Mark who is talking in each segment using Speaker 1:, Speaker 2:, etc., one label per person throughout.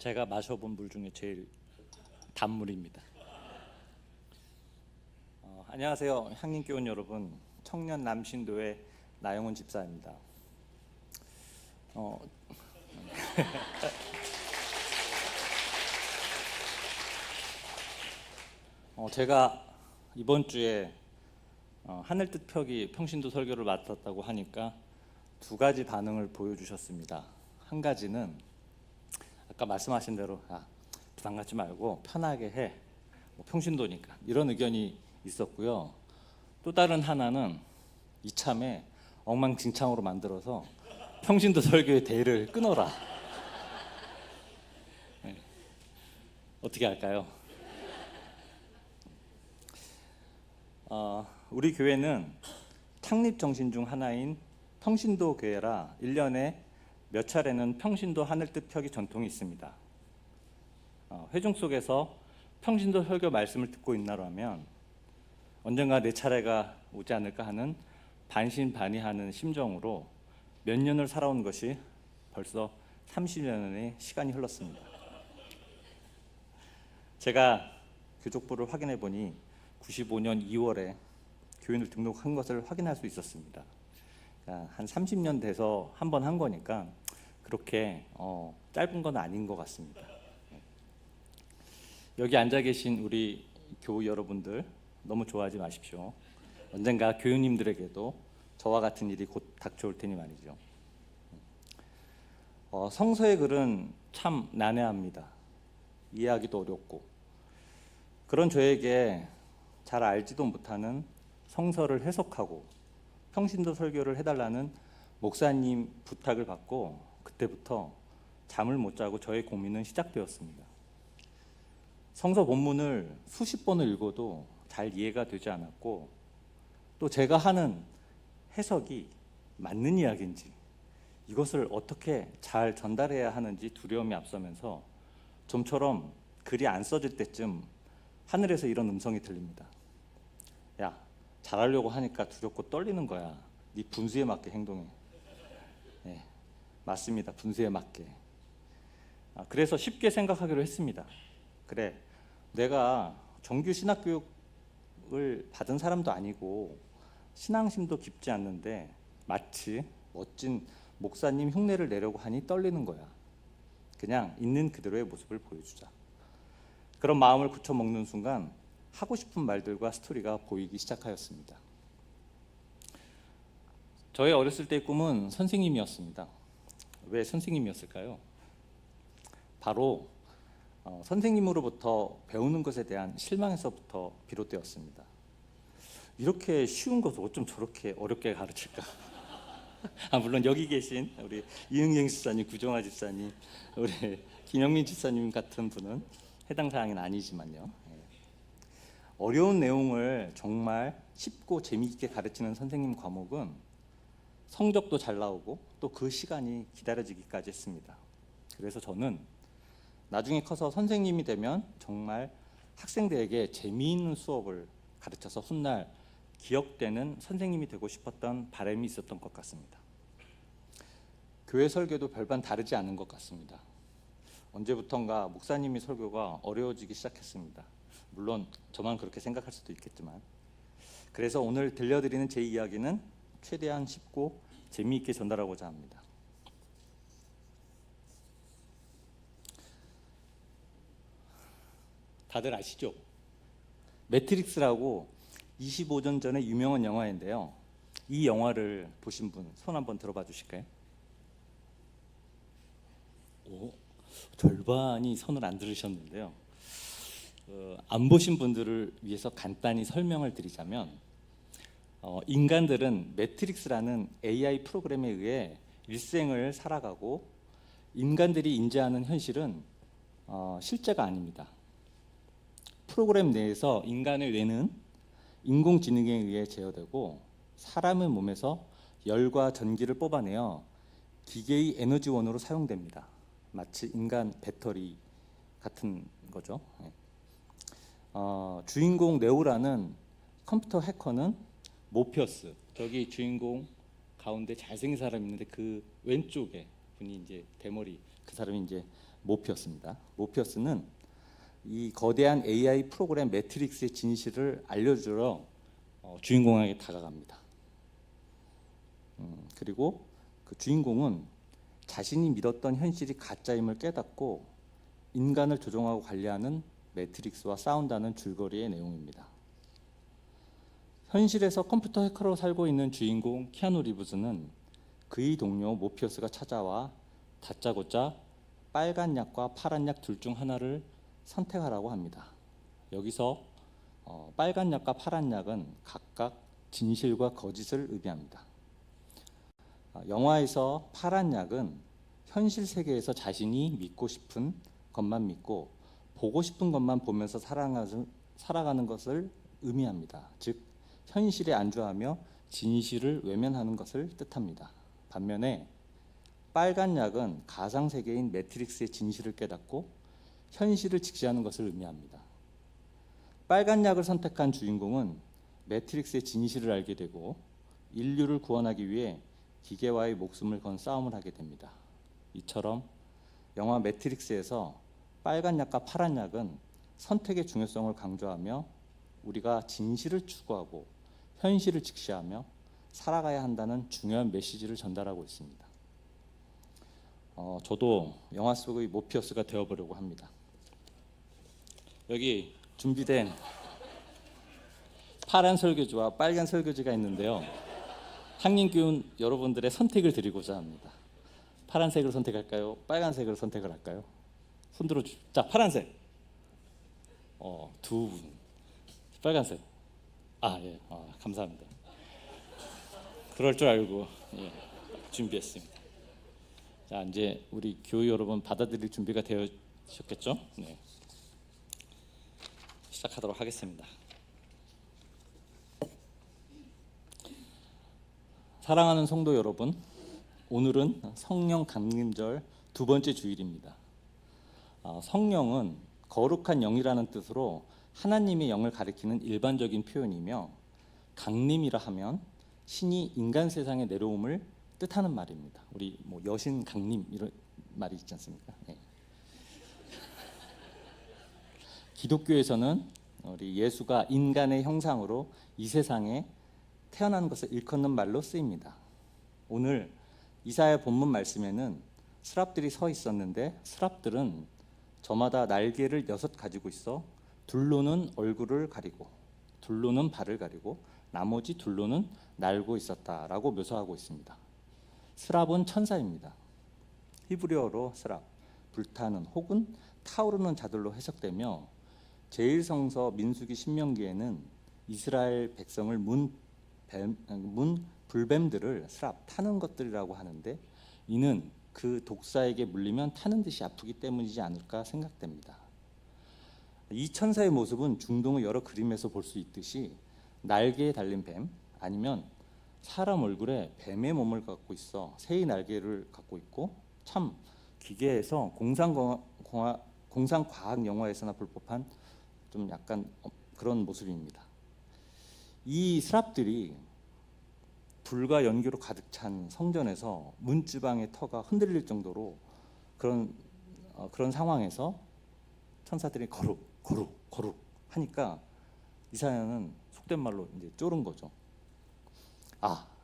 Speaker 1: 제가 마셔본 물 중에 제일 단물입니다. 안녕하세요, 향림교원 여러분. 청년 남신도의 나영훈 집사입니다. 제가 이번 주에 하늘 뜻 펴기 평신도 설교를 맡았다고 하니까 두 가지 반응을 보여주셨습니다. 한 가지는 아까 말씀하신 대로 부담 갖지 말고 편하게 해, 평신도니까, 이런 의견이 있었고요. 또 다른 하나는 이참에 엉망진창으로 만들어서 평신도 설교의 대를 끊어라. 네. 어떻게 할까요? 우리 교회는 창립 정신 중 하나인 평신도 교회라 1년에 몇 차례는 평신도 하늘 뜻 펴기 전통이 있습니다. 회중 속에서 평신도 설교 말씀을 듣고 있나라면 언젠가 내 차례가 오지 않을까 하는 반신반의하는 심정으로 몇 년을 살아온 것이 벌써 30년의 시간이 흘렀습니다. 제가 교족부를 확인해 보니 95년 2월에 교인을 등록한 것을 확인할 수 있었습니다. 한 30년 돼서 한 번 한 거니까 그렇게 짧은 건 아닌 것 같습니다. 여기 앉아 계신 우리 교우 여러분들 너무 좋아하지 마십시오. 언젠가 교우님들에게도 저와 같은 일이 곧 닥쳐올 테니 말이죠. 성서의 글은 참 난해합니다. 이해하기도 어렵고, 그런 저에게 잘 알지도 못하는 성서를 해석하고 평신도 설교를 해달라는 목사님 부탁을 받고 그때부터 잠을 못 자고 저의 고민은 시작되었습니다. 성서 본문을 수십 번을 읽어도 잘 이해가 되지 않았고, 또 제가 하는 해석이 맞는 이야기인지, 이것을 어떻게 잘 전달해야 하는지 두려움이 앞서면서 좀처럼 글이 안 써질 때쯤 하늘에서 이런 음성이 들립니다. 야, 잘하려고 하니까 두렵고 떨리는 거야. 네 분수에 맞게 행동해. 네, 맞습니다. 분수에 맞게. 그래서 쉽게 생각하기로 했습니다. 그래, 내가 정규 신학교육을 받은 사람도 아니고 신앙심도 깊지 않는데 마치 멋진 목사님 흉내를 내려고 하니 떨리는 거야. 그냥 있는 그대로의 모습을 보여주자. 그런 마음을 굳혀먹는 순간 하고 싶은 말들과 스토리가 보이기 시작하였습니다. 저의 어렸을 때의 꿈은 선생님이었습니다. 왜 선생님이었을까요? 바로 선생님으로부터 배우는 것에 대한 실망에서부터 비롯되었습니다. 이렇게 쉬운 것을 어쩜 저렇게 어렵게 가르칠까? 물론 여기 계신 우리 이은경 집사님, 구정아 집사님, 우리 김영민 집사님 같은 분은 해당 사항은 아니지만요. 어려운 내용을 정말 쉽고 재미있게 가르치는 선생님 과목은 성적도 잘 나오고 또 그 시간이 기다려지기까지 했습니다. 그래서 저는 나중에 커서 선생님이 되면 정말 학생들에게 재미있는 수업을 가르쳐서 훗날 기억되는 선생님이 되고 싶었던 바람이 있었던 것 같습니다. 교회 설교도 별반 다르지 않은 것 같습니다. 언제부턴가 목사님이 설교가 어려워지기 시작했습니다. 물론 저만 그렇게 생각할 수도 있겠지만, 그래서 오늘 들려드리는 제 이야기는 최대한 쉽고 재미있게 전달하고자 합니다. 다들 아시죠? 매트릭스라고 25년 전에 유명한 영화인데요. 이 영화를 보신 분 손 한번 들어봐 주실까요? 절반이 손을 안 들으셨는데요. 안 보신 분들을 위해서 간단히 설명을 드리자면, 인간들은 매트릭스라는 AI 프로그램에 의해 일생을 살아가고 인간들이 인지하는 현실은 실제가 아닙니다. 프로그램 내에서 인간의 뇌는 인공지능에 의해 제어되고 사람의 몸에서 열과 전기를 뽑아내어 기계의 에너지원으로 사용됩니다. 마치 인간 배터리 같은 거죠. 주인공 네오라는 컴퓨터 해커는 모피어스, 저기 주인공 가운데 잘생긴 사람이 있는데 그 왼쪽에 분이 이제 대머리, 그 사람이 이제 모피어스입니다. 모피어스는 이 거대한 AI 프로그램 매트릭스의 진실을 알려주러 주인공에게 다가갑니다. 그리고 그 주인공은 자신이 믿었던 현실이 가짜임을 깨닫고 인간을 조종하고 관리하는 매트릭스와 싸운다는 줄거리의 내용입니다. 현실에서 컴퓨터 해커로 살고 있는 주인공 키아누 리브스는 그의 동료 모피어스가 찾아와 다짜고짜 빨간 약과 파란 약 둘 중 하나를 선택하라고 합니다. 여기서 빨간 약과 파란 약은 각각 진실과 거짓을 의미합니다. 영화에서 파란 약은 현실 세계에서 자신이 믿고 싶은 것만 믿고 보고 싶은 것만 보면서 살아가는 것을 의미합니다. 즉 현실에 안주하며 진실을 외면하는 것을 뜻합니다. 반면에 빨간 약은 가상세계인 매트릭스의 진실을 깨닫고 현실을 직시하는 것을 의미합니다. 빨간 약을 선택한 주인공은 매트릭스의 진실을 알게 되고 인류를 구원하기 위해 기계와의 목숨을 건 싸움을 하게 됩니다. 이처럼 영화 매트릭스에서 빨간 약과 파란 약은 선택의 중요성을 강조하며 우리가 진실을 추구하고 현실을 직시하며 살아가야 한다는 중요한 메시지를 전달하고 있습니다. 저도 영화 속의 모피어스가 되어보려고 합니다. 여기 준비된 파란 설교지와 빨간 설교지가 있는데요. 한림교훈 여러분들의 선택을 드리고자 합니다. 파란색을 선택할까요? 빨간색을 선택을 할까요? 손들어 주십시오. 자, 파란색. 두 분. 빨간색. 예. 감사합니다. 그럴 줄 알고 준비했습니다. 자, 이제 우리 교회 여러분 받아들일 준비가 되셨겠죠? 네. 시작하도록 하겠습니다. 사랑하는 성도 여러분, 오늘은 성령 강림절 두 번째 주일입니다. 성령은 거룩한 영이라는 뜻으로 하나님의 영을 가리키는 일반적인 표현이며 강림이라 하면 신이 인간 세상에 내려옴을 뜻하는 말입니다. 우리 여신 강림 이런 말이 있지 않습니까? 네. 기독교에서는 우리 예수가 인간의 형상으로 이 세상에 태어난 것을 일컫는 말로 쓰입니다. 오늘 이사야 본문 말씀에는 스랍들이 서 있었는데 스랍들은 저마다 날개를 6 가지고 있어 둘로는 얼굴을 가리고 둘로는 발을 가리고 나머지 둘로는 날고 있었다라고 묘사하고 있습니다. 스랍은 천사입니다. 히브리어로 스랍, 불타는 혹은 타오르는 자들로 해석되며 제1성서 민수기 신명기에는 이스라엘 백성을 문 불뱀들을 스랍, 타는 것들이라고 하는데 이는 그 독사에게 물리면 타는 듯이 아프기 때문이지 않을까 생각됩니다. 이 천사의 모습은 중동의 여러 그림에서 볼 수 있듯이 날개에 달린 뱀 아니면 사람 얼굴에 뱀의 몸을 갖고 있어 새의 날개를 갖고 있고 참 기계에서 공상과학 영화에서나 볼 법한 좀 약간 그런 모습입니다. 이 스랍들이 불과 연기로 가득 찬 성전에서 문지방의 터가 흔들릴 정도로 그런 상황에서 천사들이 거룩 하니까 이사야는 속된 말로 이제 쫄은 거죠.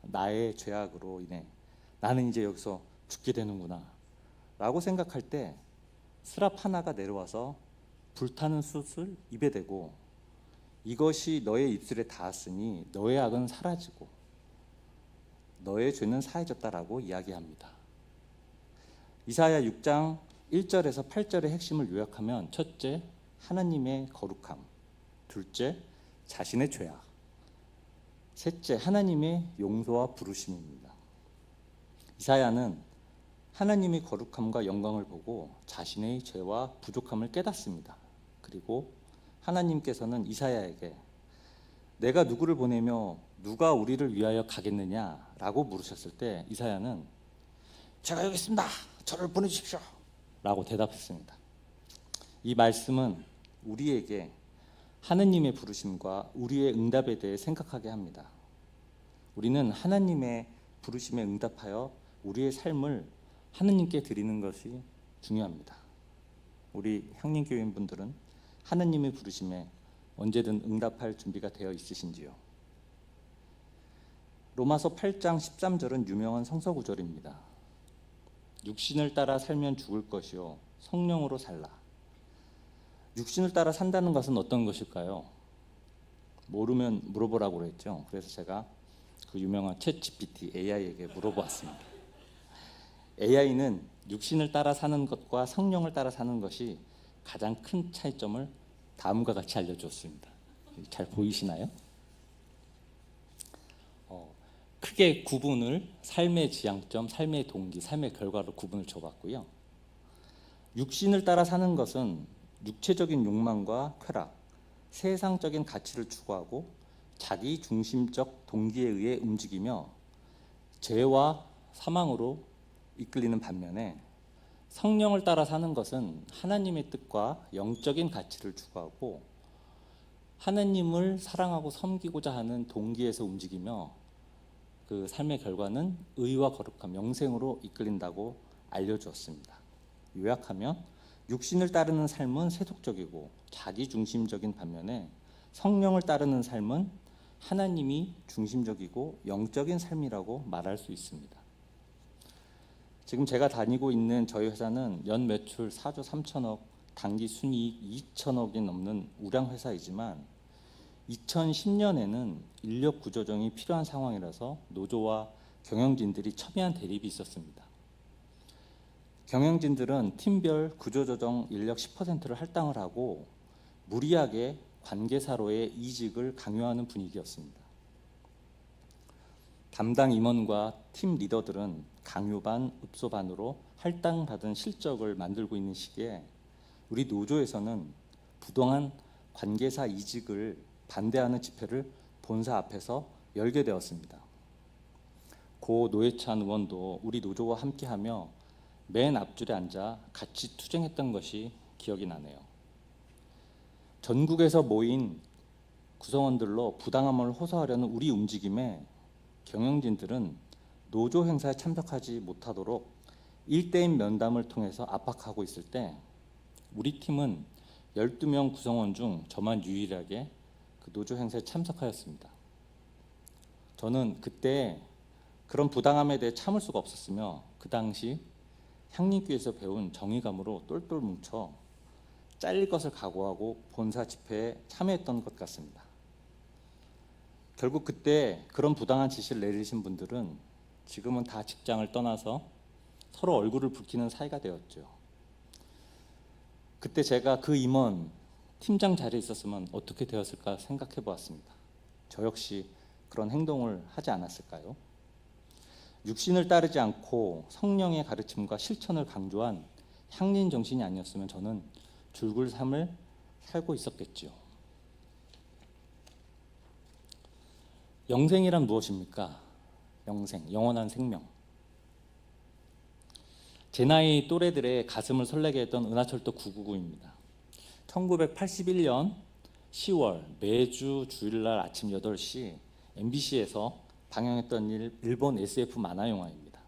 Speaker 1: 나의 죄악으로 인해 나는 이제 여기서 죽게 되는구나 라고 생각할 때 스랍 하나가 내려와서 불타는 숯을 입에 대고 이것이 너의 입술에 닿았으니 너의 악은 사라지고 너의 죄는 사해졌다라고 이야기합니다. 이사야 6장 1절에서 8절의 핵심을 요약하면 첫째, 하나님의 거룩함, 둘째, 자신의 죄악, 셋째, 하나님의 용서와 부르심입니다. 이사야는 하나님의 거룩함과 영광을 보고 자신의 죄와 부족함을 깨닫습니다. 그리고 하나님께서는 이사야에게 내가 누구를 보내며 누가 우리를 위하여 가겠느냐라고 물으셨을 때 이사야는 제가 여기 있습니다. 저를 보내주십시오 라고 대답했습니다. 이 말씀은 우리에게 하느님의 부르심과 우리의 응답에 대해 생각하게 합니다. 우리는 하나님의 부르심에 응답하여 우리의 삶을 하느님께 드리는 것이 중요합니다. 우리 향림교인분들은 하느님의 부르심에 언제든 응답할 준비가 되어 있으신지요? 로마서 8장 13절은 유명한 성서 구절입니다. 육신을 따라 살면 죽을 것이요 성령으로 살라. 육신을 따라 산다는 것은 어떤 것일까요? 모르면 물어보라고 그랬죠. 그래서 제가 그 유명한 챗GPT AI에게 물어보았습니다. AI는 육신을 따라 사는 것과 성령을 따라 사는 것이 가장 큰 차이점을 다음과 같이 알려주었습니다. 잘 보이시나요? 크게 구분을 삶의 지향점, 삶의 동기, 삶의 결과로 구분을 줘봤고요. 육신을 따라 사는 것은 육체적인 욕망과 쾌락, 세상적인 가치를 추구하고 자기 중심적 동기에 의해 움직이며 죄와 사망으로 이끌리는 반면에 성령을 따라 사는 것은 하나님의 뜻과 영적인 가치를 추구하고 하나님을 사랑하고 섬기고자 하는 동기에서 움직이며 그 삶의 결과는 의와 거룩함, 영생으로 이끌린다고 알려주었습니다. 요약하면 육신을 따르는 삶은 세속적이고 자기중심적인 반면에 성령을 따르는 삶은 하나님이 중심적이고 영적인 삶이라고 말할 수 있습니다. 지금 제가 다니고 있는 저희 회사는 연 매출 4조 3천억, 당기 순이익 2천억이 넘는 우량 회사이지만 2010년에는 인력 구조정이 필요한 상황이라서 노조와 경영진들이 첨예한 대립이 있었습니다. 경영진들은 팀별 구조조정 인력 10%를 할당을 하고 무리하게 관계사로의 이직을 강요하는 분위기였습니다. 담당 임원과 팀 리더들은 강요 반, 읍소 반으로 할당받은 실적을 만들고 있는 시기에 우리 노조에서는 부당한 관계사 이직을 반대하는 집회를 본사 앞에서 열게 되었습니다. 고 노회찬 의원도 우리 노조와 함께하며 맨 앞줄에 앉아 같이 투쟁했던 것이 기억이 나네요. 전국에서 모인 구성원들로 부당함을 호소하려는 우리 움직임에 경영진들은 노조 행사에 참석하지 못하도록 1대1 면담을 통해서 압박하고 있을 때 우리 팀은 12명 구성원 중 저만 유일하게 그 노조 행사에 참석하였습니다. 저는 그때 그런 부당함에 대해 참을 수가 없었으며 그 당시 향림교에서 배운 정의감으로 똘똘 뭉쳐 잘릴 것을 각오하고 본사 집회에 참여했던 것 같습니다. 결국 그때 그런 부당한 지시를 내리신 분들은 지금은 다 직장을 떠나서 서로 얼굴을 붉히는 사이가 되었죠. 그때 제가 그 임원 팀장 자리에 있었으면 어떻게 되었을까 생각해 보았습니다. 저 역시 그런 행동을 하지 않았을까요? 육신을 따르지 않고 성령의 가르침과 실천을 강조한 향림 정신이 아니었으면 저는 줄글 삶을 살고 있었겠지요. 영생이란 무엇입니까? 영생, 영원한 생명. 제 나이 또래들의 가슴을 설레게 했던 은하철도 999입니다. 1981년 10월 매주 주일날 아침 8시 MBC에서 방영했던 일본 SF 만화 영화입니다.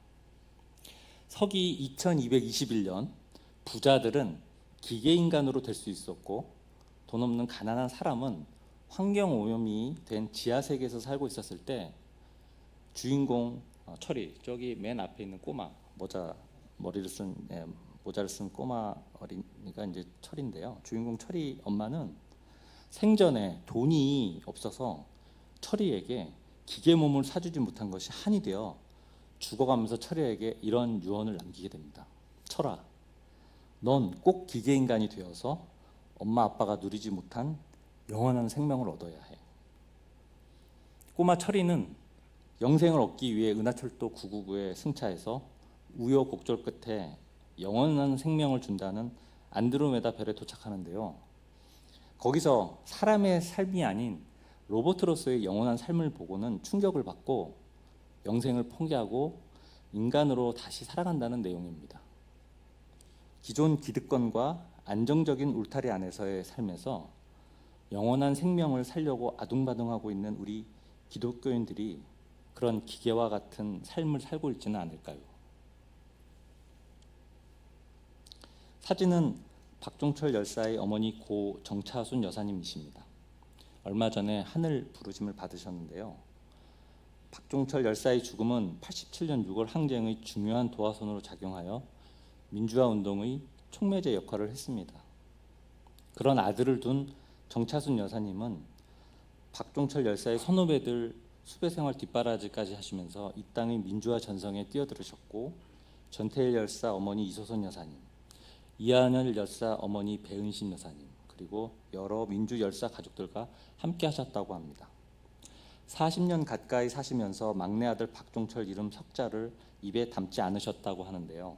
Speaker 1: 서기 2221년 부자들은 기계인간으로 될 수 있었고 돈 없는 가난한 사람은 환경오염이 된 지하세계에서 살고 있었을 때 주인공 철이, 저기 맨 앞에 있는 꼬마 모자를 쓴 꼬마 어린이가 이제 철인데요. 주인공 철이 엄마는 생전에 돈이 없어서 철이에게 기계 몸을 사주지 못한 것이 한이 되어 죽어가면서 철이에게 이런 유언을 남기게 됩니다. 철아, 넌 꼭 기계인간이 되어서 엄마 아빠가 누리지 못한 영원한 생명을 얻어야 해. 꼬마 철이는 영생을 얻기 위해 은하철도 999에 승차해서 우여곡절 끝에 영원한 생명을 준다는 안드로메다 별에 도착하는데요. 거기서 사람의 삶이 아닌 로봇으로서의 영원한 삶을 보고는 충격을 받고 영생을 포기하고 인간으로 다시 살아간다는 내용입니다. 기존 기득권과 안정적인 울타리 안에서의 삶에서 영원한 생명을 살려고 아둥바둥하고 있는 우리 기독교인들이 그런 기계와 같은 삶을 살고 있지는 않을까요? 사진은 박종철 열사의 어머니 고 정차순 여사님이십니다. 얼마 전에 하늘 부르심을 받으셨는데요. 박종철 열사의 죽음은 87년 6월 항쟁의 중요한 도화선으로 작용하여 민주화 운동의 촉매제 역할을 했습니다. 그런 아들을 둔 정차순 여사님은 박종철 열사의 선후배들 수배 생활 뒷바라지까지 하시면서 이 땅의 민주화 전성에 뛰어들으셨고, 전태일 열사 어머니 이소선 여사님, 이한열 열사 어머니 배은신 여사님, 그리고 여러 민주 열사 가족들과 함께 하셨다고 합니다. 40년 가까이 사시면서 막내 아들 박종철 이름 석자를 입에 담지 않으셨다고 하는데요.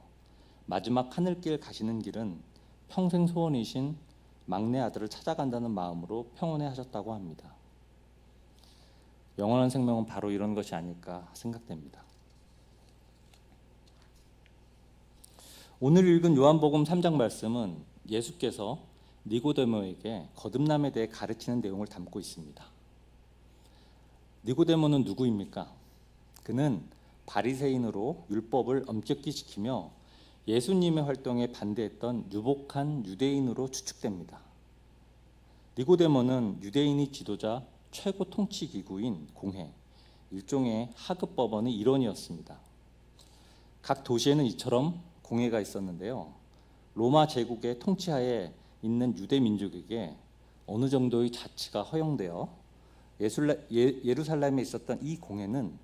Speaker 1: 마지막 하늘길 가시는 길은 평생 소원이신 막내 아들을 찾아간다는 마음으로 평온해 하셨다고 합니다. 영원한 생명은 바로 이런 것이 아닐까 생각됩니다. 오늘 읽은 요한복음 3장 말씀은 예수께서 니고데모에게 거듭남에 대해 가르치는 내용을 담고 있습니다. 니고데모는 누구입니까? 그는 바리새인으로 율법을 엄격히 지키며 예수님의 활동에 반대했던 유복한 유대인으로 추측됩니다. 니고데모는 유대인의 지도자 최고 통치 기구인 공회, 일종의 하급 법원의 일원이었습니다. 각 도시에는 이처럼 공회가 있었는데요. 로마 제국의 통치하에 있는 유대 민족에게 어느 정도의 자치가 허용되어 예루살렘에 있었던 이 공회는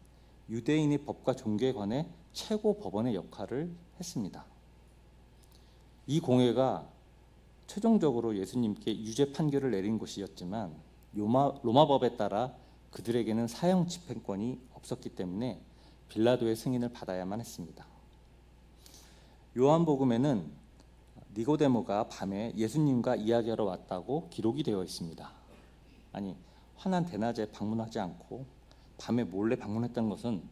Speaker 1: 유대인의 법과 종교에 관해 최고 법원의 역할을 했습니다. 이 공회가 최종적으로 예수님께 유죄 판결을 내린 곳이었지만 로마법에 따라 그들에게는 사형 집행권이 없었기 때문에 빌라도의 승인을 받아야만 했습니다. 요한복음에는 니고데모가 밤에 예수님과 이야기하러 왔다고 기록이 되어 있습니다. 아니, 환한 대낮에 방문하지 않고 밤에 몰래 방문했던 것은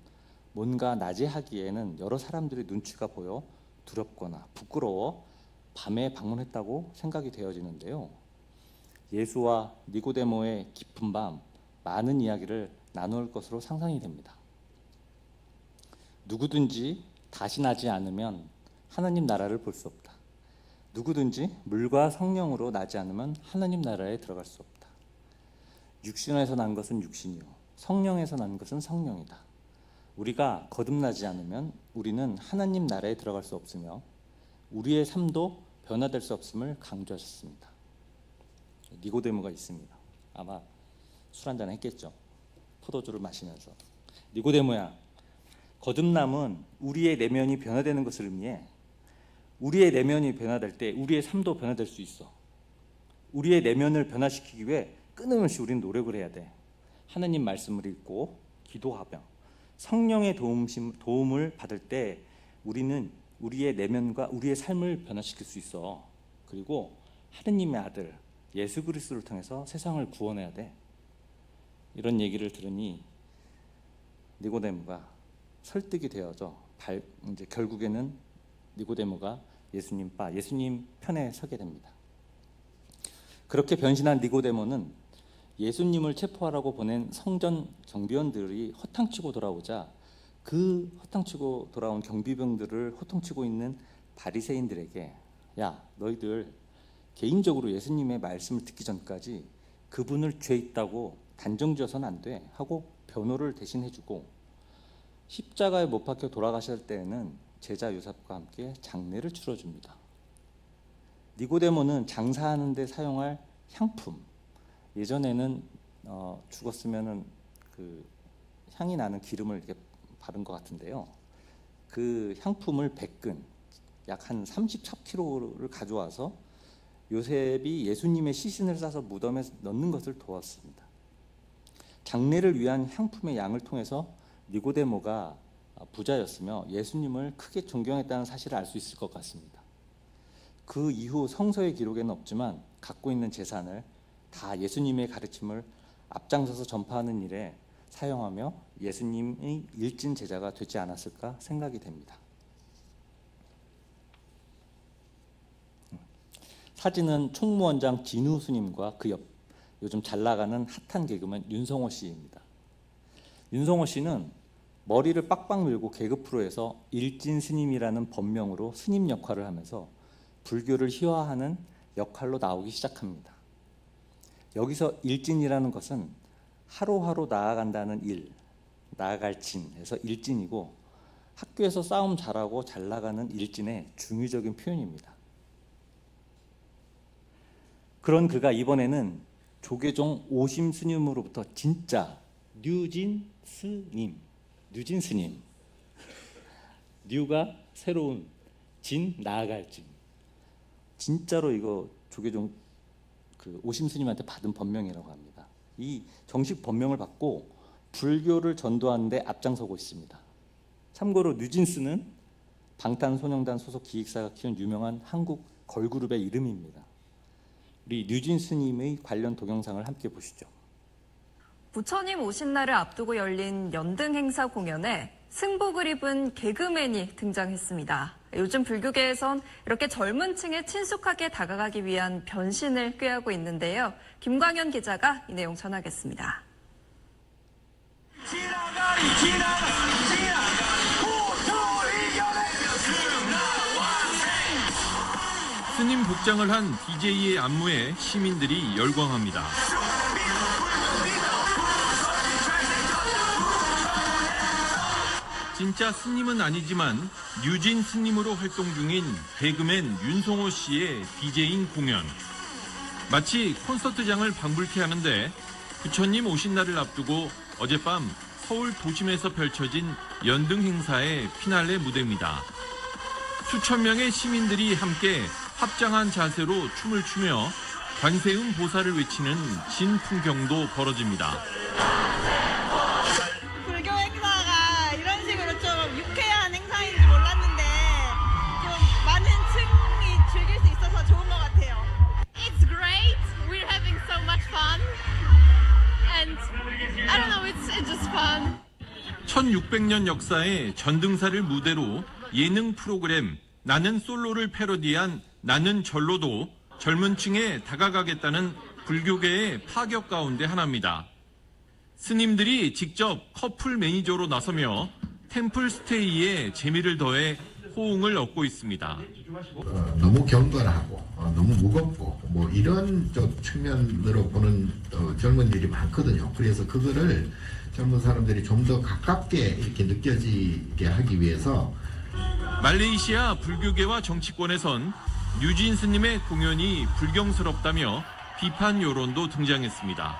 Speaker 1: 뭔가 낮에 하기에는 여러 사람들의 눈치가 보여 두렵거나 부끄러워 밤에 방문했다고 생각이 되어지는데요. 예수와 니고데모의 깊은 밤, 많은 이야기를 나눌 것으로 상상이 됩니다. 누구든지 다시 나지 않으면 하나님 나라를 볼 수 없다. 누구든지 물과 성령으로 나지 않으면 하나님 나라에 들어갈 수 없다. 육신에서 난 것은 육신이요, 성령에서 난 것은 성령이다. 우리가 거듭나지 않으면 우리는 하나님 나라에 들어갈 수 없으며 우리의 삶도 변화될 수 없음을 강조하셨습니다. 니고데모가 있습니다. 아마 술 한잔 했겠죠. 포도주를 마시면서. 니고데모야, 거듭남은 우리의 내면이 변화되는 것을 의미해. 우리의 내면이 변화될 때 우리의 삶도 변화될 수 있어. 우리의 내면을 변화시키기 위해 끊임없이 우리는 노력을 해야 돼. 하나님 말씀을 읽고 기도하며 성령의 도움을 받을 때 우리는 우리의 내면과 우리의 삶을 변화시킬 수 있어. 그리고 하느님의 아들 예수 그리스도를 통해서 세상을 구원해야 돼. 이런 얘기를 들으니 니고데모가 설득이 되어져 이제 결국에는 니고데모가 예수님 편에 서게 됩니다. 그렇게 변신한 니고데모는 예수님을 체포하라고 보낸 성전 경비원들이 허탕치고 돌아오자 그 허탕치고 돌아온 경비병들을 호통치고 있는 바리새인들에게, 야, 너희들 개인적으로 예수님의 말씀을 듣기 전까지 그분을 죄 있다고 단정지어서는 안 돼 하고 변호를 대신 해주고, 십자가에 못 박혀 돌아가실 때에는 제자 요셉과 함께 장례를 치러줍니다. 니고데모는 장사하는 데 사용할 향품, 예전에는 죽었으면은 그 향이 나는 기름을 이렇게 바른 것 같은데요. 그 향품을 100근, 약 한 34kg를 가져와서 요셉이 예수님의 시신을 싸서 무덤에 넣는 것을 도왔습니다. 장례를 위한 향품의 양을 통해서 니고데모가 부자였으며 예수님을 크게 존경했다는 사실을 알 수 있을 것 같습니다. 그 이후 성서의 기록에는 없지만 갖고 있는 재산을 다 예수님의 가르침을 앞장서서 전파하는 일에 사용하며 예수님의 일진 제자가 되지 않았을까 생각이 됩니다. 사진은 총무원장 진우 스님과 그 옆, 요즘 잘 나가는 핫한 개그맨 윤성호 씨입니다. 윤성호 씨는 머리를 빡빡 밀고 개그 프로에서 일진 스님이라는 법명으로 스님 역할을 하면서 불교를 희화화하는 역할로 나오기 시작합니다. 여기서 일진이라는 것은 하루하루 나아간다는 일, 나아갈 진에서 일진이고 학교에서 싸움 잘하고 잘 나가는 일진의 중의적인 표현입니다. 그런 그가 이번에는 조계종 오심 스님으로부터 진짜 뉴진 스님, 뉴가 새로운, 진 나아갈 진. 진짜로 이거 조계종 그 오심 스님한테 받은 법명이라고 합니다. 이 정식 법명을 받고 불교를 전도하는 데 앞장서고 있습니다. 참고로 뉴진스는 방탄소년단 소속 기획사가 키운 유명한 한국 걸그룹의 이름입니다. 우리 뉴진스님의 관련 동영상을 함께 보시죠.
Speaker 2: 부처님 오신 날을 앞두고 열린 연등 행사 공연에 승복을 입은 개그맨이 등장했습니다. 요즘 불교계에선 이렇게 젊은 층에 친숙하게 다가가기 위한 변신을 꾀하고 있는데요. 김광현 기자가 이 내용 전하겠습니다.
Speaker 3: 스님 복장을 한 DJ의 안무에 시민들이 열광합니다. 진짜 스님은 아니지만 뉴진 스님으로 활동 중인 개그맨 윤성호 씨의 DJ인 공연. 마치 콘서트장을 방불케 하는데 부처님 오신 날을 앞두고 어젯밤 서울 도심에서 펼쳐진 연등 행사의 피날레 무대입니다. 수천 명의 시민들이 함께 합장한 자세로 춤을 추며 관세음 보살을 외치는 진풍경도 벌어집니다.
Speaker 4: 불교 행사가 이런 식으로 좀 유쾌한 행사인지 몰랐는데 좀 많은 층이 즐길 수 있어서 좋은 것 같아요.
Speaker 5: It's great. We're having so much fun. And I don't know, it's just fun.
Speaker 3: 1600년 역사의 전등사를 무대로 예능 프로그램 나는 솔로를 패러디한 나는 절로도 젊은 층에 다가가겠다는 불교계의 파격 가운데 하나입니다. 스님들이 직접 커플 매니저로 나서며 템플 스테이에 재미를 더해 호응을 얻고 있습니다.
Speaker 6: 너무 경건하고 너무 무겁고 뭐 이런 쪽 측면으로 보는 젊은이들이 많거든요. 그래서 그거를 젊은 사람들이 좀 더 가깝게 이렇게 느껴지게 하기 위해서
Speaker 3: 말레이시아 불교계와 정치권에선 뉴진 스님의 공연이 불경스럽다며 비판 여론도 등장했습니다.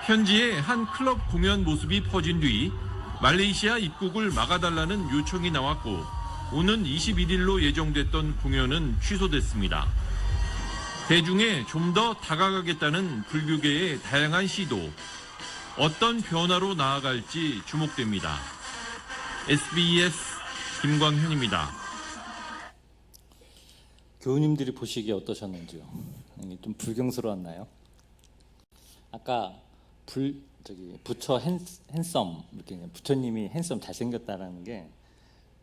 Speaker 3: 현지의 한 클럽 공연 모습이 퍼진 뒤 말레이시아 입국을 막아달라는 요청이 나왔고 오는 21일로 예정됐던 공연은 취소됐습니다. 대중에 좀 더 다가가겠다는 불교계의 다양한 시도, 어떤 변화로 나아갈지 주목됩니다. SBS 김광현입니다.
Speaker 1: 교우님들이 보시기에 어떠셨는지요? 좀 불경스러웠나요? 아까 부처 핸섬 이렇게 부처님이 핸섬 잘생겼다라는 게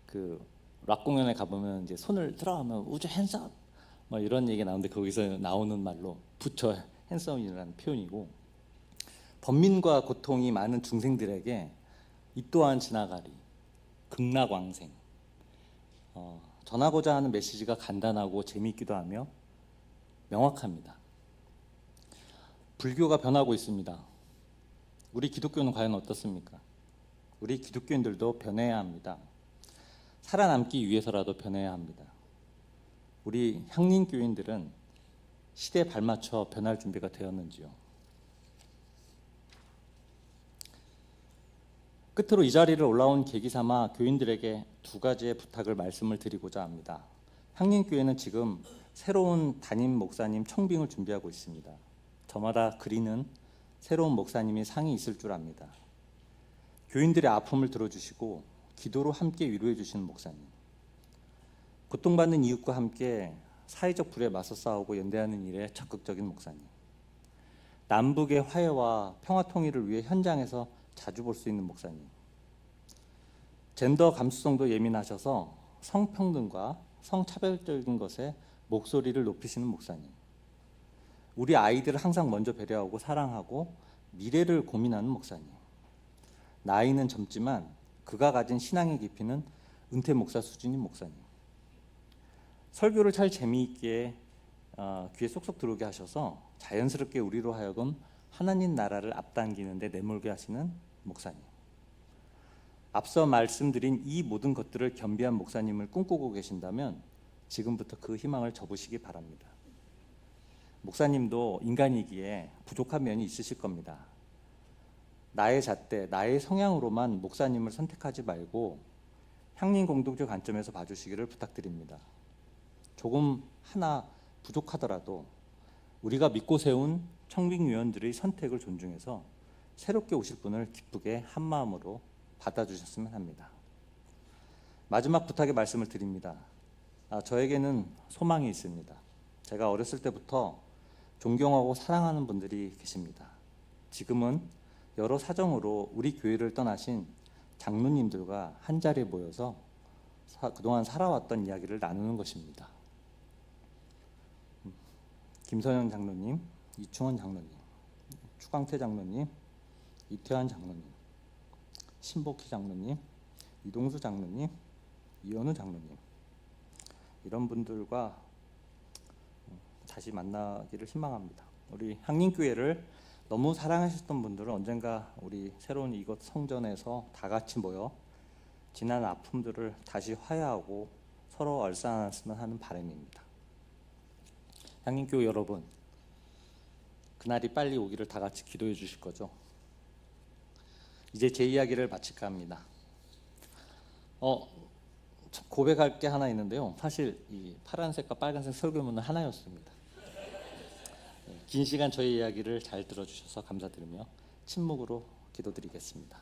Speaker 1: 그 락 공연에 가보면 이제 손을 들어가면 우주 핸섬 뭐 이런 얘기가 나오는데 거기서 나오는 말로 부처 핸섬이라는 표현이고 번민과 고통이 많은 중생들에게 이 또한 지나가리 극락왕생 전하고자 하는 메시지가 간단하고 재미있기도 하며 명확합니다. 불교가 변하고 있습니다. 우리 기독교는 과연 어떻습니까? 우리 기독교인들도 변해야 합니다. 살아남기 위해서라도 변해야 합니다. 우리 향림교인들은 시대에 발맞춰 변할 준비가 되었는지요? 끝으로 이 자리를 올라온 계기 삼아 교인들에게 두 가지의 부탁을 말씀을 드리고자 합니다. 향림교회는 지금 새로운 담임 목사님 청빙을 준비하고 있습니다. 저마다 그리는 새로운 목사님이 상이 있을 줄 압니다. 교인들의 아픔을 들어주시고 기도로 함께 위로해 주시는 목사님, 고통받는 이웃과 함께 사회적 불에 맞서 싸우고 연대하는 일에 적극적인 목사님, 남북의 화해와 평화 통일을 위해 현장에서 자주 볼 수 있는 목사님, 젠더 감수성도 예민하셔서 성평등과 성차별적인 것에 목소리를 높이시는 목사님, 우리 아이들을 항상 먼저 배려하고 사랑하고 미래를 고민하는 목사님, 나이는 젊지만 그가 가진 신앙의 깊이는 은퇴 목사 수준인 목사님, 설교를 잘 재미있게 귀에 쏙쏙 들어오게 하셔서 자연스럽게 우리로 하여금 하나님 나라를 앞당기는 데 내몰게 하시는 목사님. 앞서 말씀드린 이 모든 것들을 겸비한 목사님을 꿈꾸고 계신다면 지금부터 그 희망을 접으시기 바랍니다. 목사님도 인간이기에 부족한 면이 있으실 겁니다. 나의 잣대, 나의 성향으로만 목사님을 선택하지 말고 향림 공동체 관점에서 봐주시기를 부탁드립니다. 조금 하나 부족하더라도 우리가 믿고 세운 청빙위원들의 선택을 존중해서 새롭게 오실 분을 기쁘게 한 마음으로 받아주셨으면 합니다. 마지막 부탁의 말씀을 드립니다. 저에게는 소망이 있습니다. 제가 어렸을 때부터 존경하고 사랑하는 분들이 계십니다. 지금은 여러 사정으로 우리 교회를 떠나신 장로님들과 한자리에 모여서 그동안 살아왔던 이야기를 나누는 것입니다. 김선영 장로님, 이충원 장로님, 추광태 장로님, 이태환 장로님, 신복희 장로님, 이동수 장로님, 이현우 장로님, 이런 분들과 다시 만나기를 희망합니다. 우리 향림교회를 너무 사랑하셨던 분들은 언젠가 우리 새로운 이곳 성전에서 다 같이 모여 지난 아픔들을 다시 화해하고 서로 얼싸안았으면 하는 바람입니다. 향림교회 여러분, 그날이 빨리 오기를 다 같이 기도해 주실 거죠? 이제 제 이야기를 마칠까 합니다. 고백할 게 하나 있는데요. 사실 이 파란색과 빨간색 설교문은 하나였습니다. 긴 시간 저희 이야기를 잘 들어주셔서 감사드리며 침묵으로 기도드리겠습니다.